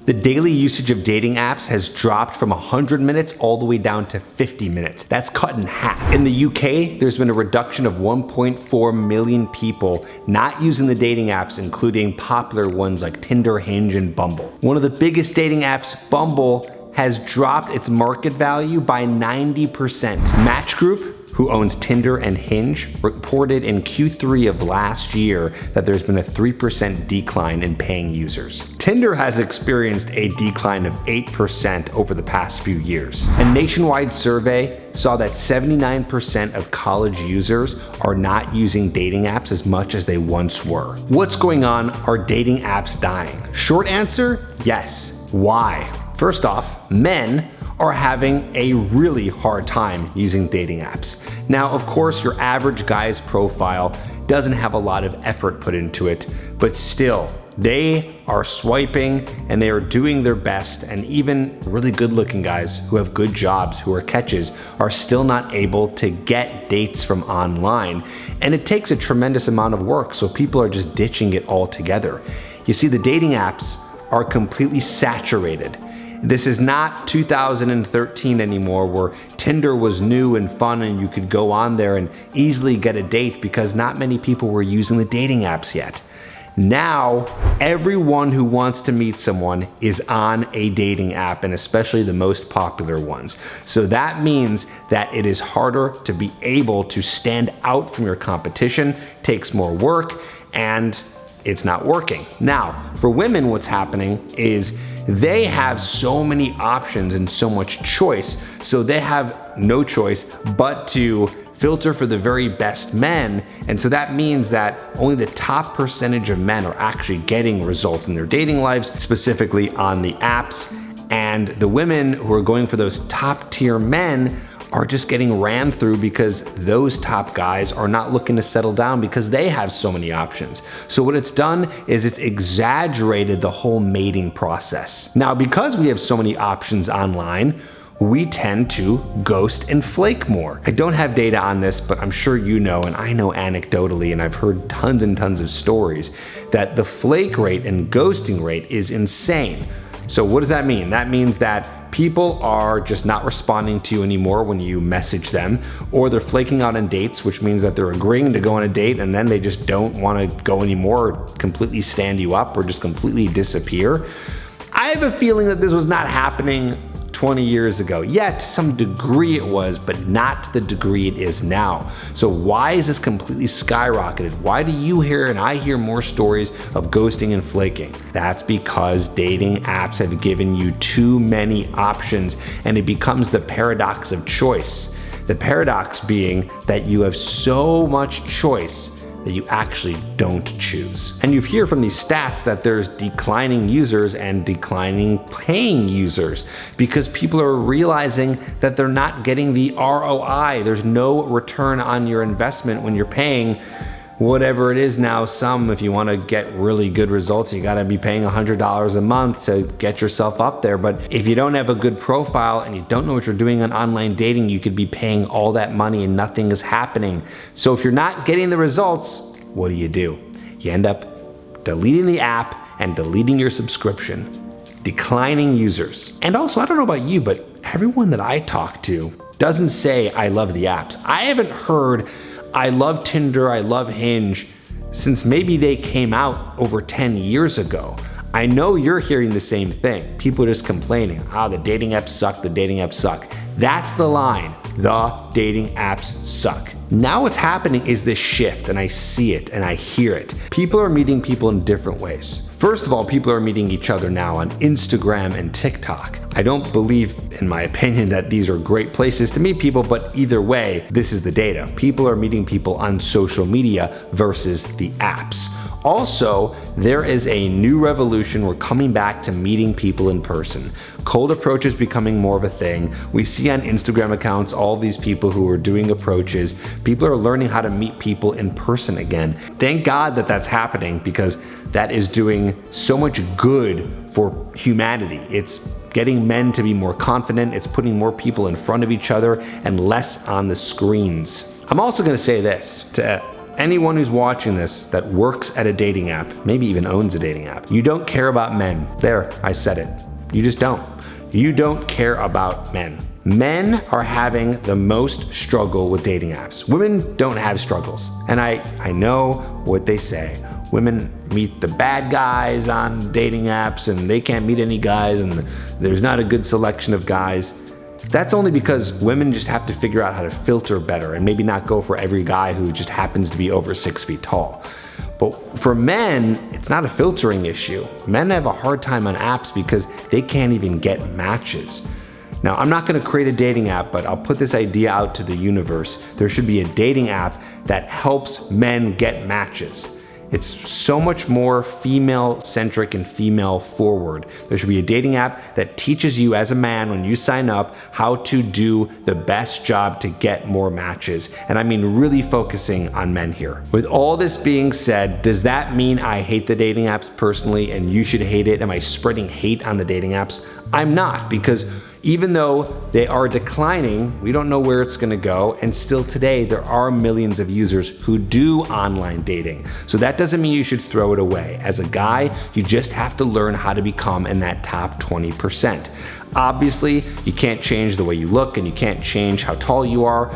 The daily usage of dating apps has dropped from 100 minutes all the way down to 50 minutes. That's cut in half. In the UK, there's been a reduction of 1.4 million people not using the dating apps, including popular ones like Tinder, Hinge, and Bumble. One of the biggest dating apps, Bumble, has dropped its market value by 90%. Match Group, who owns Tinder and Hinge, reported in Q3 of last year that there's been a 3% decline in paying users. Tinder has experienced a decline of 8% over the past few years. A nationwide survey saw that 79% of college users are not using dating apps as much as they once were. What's going on? Are dating apps dying? Short answer, yes. Why? First off, men are having a really hard time using dating apps. Now, of course, your average guy's profile doesn't have a lot of effort put into it, but still, they are swiping and they are doing their best, and even really good-looking guys who have good jobs, who are catches, are still not able to get dates from online. And it takes a tremendous amount of work, so people are just ditching it altogether. You see, the dating apps are completely saturated. This is not 2013 anymore, where Tinder was new and fun and you could go on there and easily get a date because not many people were using the dating apps yet. Now, everyone who wants to meet someone is on a dating app, and especially the most popular ones. So that means that it is harder to be able to stand out from your competition, takes more work, and it's not working. Now, for women, what's happening is they have so many options and so much choice, so they have no choice but to filter for the very best men. And so that means that only the top percentage of men are actually getting results in their dating lives, specifically on the apps. And the women who are going for those top tier men are just getting ran through because those top guys are not looking to settle down because they have so many options. So what it's done is it's exaggerated the whole mating process. Now, because we have so many options online, we tend to ghost and flake more. I don't have data on this, but I'm sure you know, and I know anecdotally, and I've heard tons and tons of stories, that the flake rate and ghosting rate is insane. So what does that mean? That means that people are just not responding to you anymore when you message them, or they're flaking out on dates, which means that they're agreeing to go on a date and then they just don't want to go anymore, or completely stand you up, or just completely disappear. I have a feeling that this was not happening 20 years ago. Yeah, to some degree it was, but not to the degree it is now. So why is this completely skyrocketed? Why do you hear and I hear more stories of ghosting and flaking? That's because dating apps have given you too many options, and it becomes the paradox of choice. The paradox being that you have so much choice that you actually don't choose. And you hear from these stats that there's declining users and declining paying users because people are realizing that they're not getting the ROI. There's no return on your investment when you're paying whatever it is now. If you want to get really good results, you got to be paying $100 a month to get yourself up there. But if you don't have a good profile and you don't know what you're doing on online dating, you could be paying all that money and nothing is happening. So if you're not getting the results, what do? You end up deleting the app and deleting your subscription, declining users. And also, I don't know about you, but everyone that I talk to doesn't say I love the apps. I haven't heard I love Tinder, I love Hinge, since maybe they came out over 10 years ago. I know you're hearing the same thing. People are just complaining, the dating apps suck, the dating apps suck. That's the line. The dating apps suck. Now what's happening is this shift, and I see it and I hear it. People are meeting people in different ways. First of all, people are meeting each other now on Instagram and TikTok. I don't believe, in my opinion, that these are great places to meet people, but either way, this is the data. People are meeting people on social media versus the apps. Also, there is a new revolution. We're coming back to meeting people in person. Cold approach is becoming more of a thing. We see on Instagram accounts all these people who are doing approaches. People are learning how to meet people in person again. Thank God that that's happening, because that is doing so much good for humanity. It's getting men to be more confident. It's putting more people in front of each other and less on the screens. I'm also going to say this to anyone who's watching this that works at a dating app, maybe even owns a dating app, you don't care about men. There, I said it. You just don't. You don't care about men. Men are having the most struggle with dating apps. Women don't have struggles. And I know what they say. Women meet the bad guys on dating apps and they can't meet any guys and there's not a good selection of guys. That's only because women just have to figure out how to filter better and maybe not go for every guy who just happens to be over 6 feet tall. But for men, it's not a filtering issue. Men have a hard time on apps because they can't even get matches. Now, I'm not gonna create a dating app, but I'll put this idea out to the universe. There should be a dating app that helps men get matches. It's so much more female-centric and female-forward. There should be a dating app that teaches you as a man when you sign up how to do the best job to get more matches. And I mean really focusing on men here. With all this being said, does that mean I hate the dating apps personally and you should hate it? Am I spreading hate on the dating apps? I'm not, because even though they are declining, we don't know where it's gonna go, and still today there are millions of users who do online dating. So that doesn't mean you should throw it away. As a guy, you just have to learn how to become in that top 20%. Obviously, you can't change the way you look and you can't change how tall you are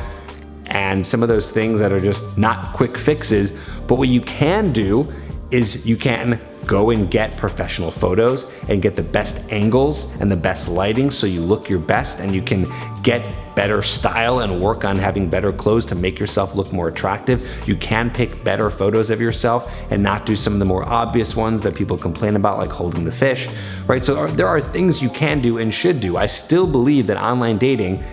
and some of those things that are just not quick fixes, but what you can do is you can go and get professional photos and get the best angles and the best lighting so you look your best and you can get better style and work on having better clothes to make yourself look more attractive. You can pick better photos of yourself and not do some of the more obvious ones that people complain about, like holding the fish, right? So there are things you can do and should do. I still believe that online dating,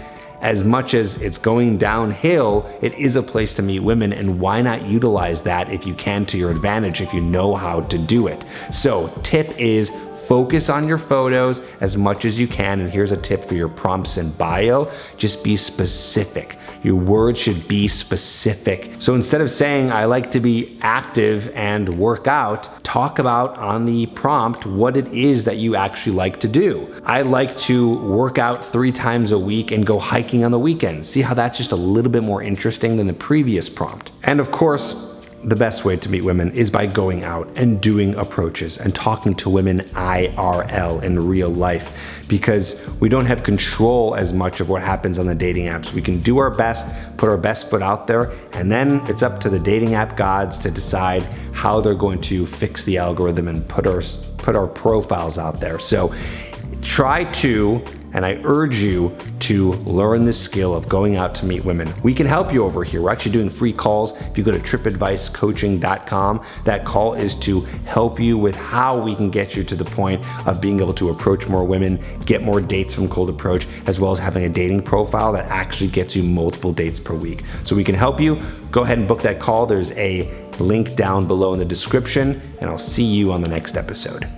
as much as it's going downhill, it is a place to meet women, and why not utilize that if you can to your advantage if you know how to do it. So tip is focus on your photos as much as you can, and here's a tip for your prompts and bio, just be specific. Your words should be specific. So instead of saying, I like to be active and work out, talk about on the prompt what it is that you actually like to do. I like to work out 3 times a week and go hiking on the weekends. See how that's just a little bit more interesting than the previous prompt. And of course, the best way to meet women is by going out and doing approaches and talking to women IRL in real life, because we don't have control as much of what happens on the dating apps. We can do our best, put our best foot out there, and then it's up to the dating app gods to decide how they're going to fix the algorithm and put our profiles out there. So try to, and I urge you to learn the skill of going out to meet women. We can help you over here. We're actually doing free calls. If you go to tripadvicecoaching.com, that call is to help you with how we can get you to the point of being able to approach more women, get more dates from cold approach, as well as having a dating profile that actually gets you multiple dates per week. So we can help you. Go ahead and book that call. There's a link down below in the description, and I'll see you on the next episode.